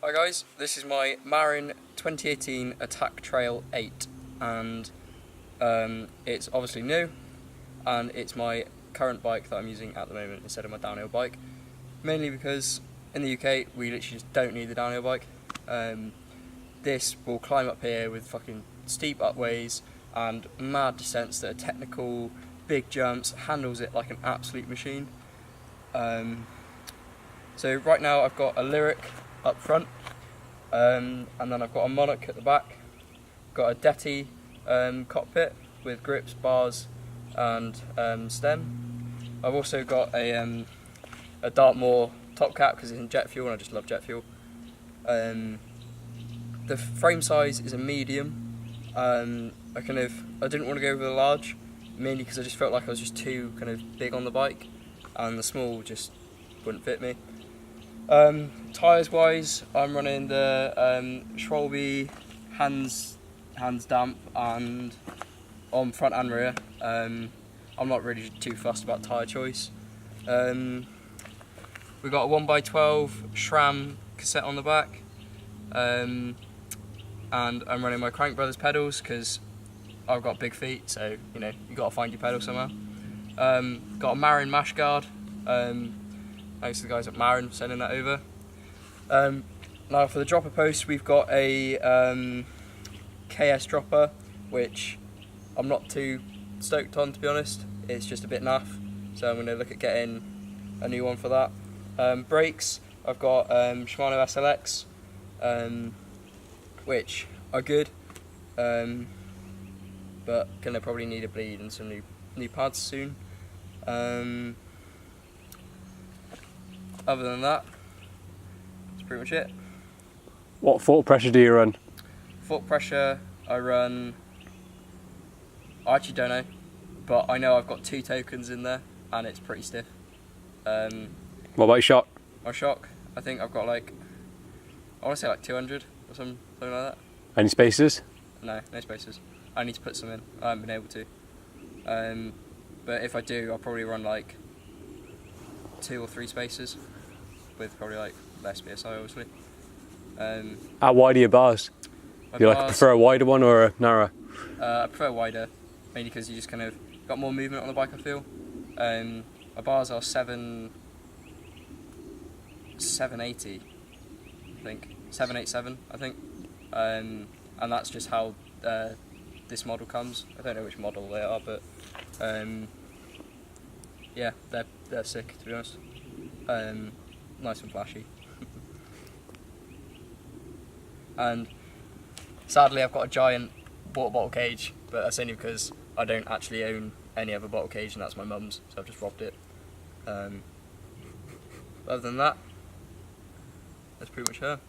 Hi guys, this is my MARIN 2018 Attack Trail 8 and it's obviously new and it's my current bike that I'm using at the moment instead of my downhill bike, mainly because in the UK we literally just don't need the downhill bike. This will climb up here with fucking steep upways and mad descents that are technical, big jumps, handles it like an absolute machine. So right now I've got a Lyric up front, and then I've got a Monarch at the back, got a Detti cockpit with grips, bars and stem. I've also got a Dartmoor top cap because it's in jet fuel and I just love jet fuel. The frame size is a medium. I didn't want to go with a large, mainly because I just felt like I was just too kind of big on the bike and the small just wouldn't fit me. Tyres wise, I'm running the Schwalbe hands damp and on front and rear. I'm not really too fussed about tyre choice. We've got a 1x12 SRAM cassette on the back, and I'm running my Crank Brothers pedals because I've got big feet, so you know you got to find your pedal somehow. Got a MARIN mash guard. Thanks to the guys at MARIN for sending that over. Now for the dropper post, we've got a KS dropper, which I'm not too stoked on, to be honest. It's just a bit naff, so I'm going to look at getting a new one for that. Brakes, I've got Shimano SLX, which are good, but going to probably need a bleed and some new pads soon. Other than that, that's pretty much it. What foot pressure do you run? Foot pressure, I actually don't know, but I know I've got 2 tokens in there and it's pretty stiff. What about your shock? My shock, I think I've got like, I want to say like 200 or something like that. Any spacers? No spacers. I need to put some in, I haven't been able to. But if I do, I'll probably run like 2 or 3 spacers with probably like less PSI obviously. How wide are your bars? Do you prefer a wider one or a narrow? I prefer wider, mainly because you just kind of got more movement on the bike, I feel. My bars are 780, I think, 787 I think, and that's just how this model comes. I don't know which model they are, but yeah, they're sick, to be honest. Nice and flashy. And sadly I've got a giant water bottle cage, but that's only because I don't actually own any other bottle cage and that's my mum's, so I've just robbed it. Other than that, that's pretty much her.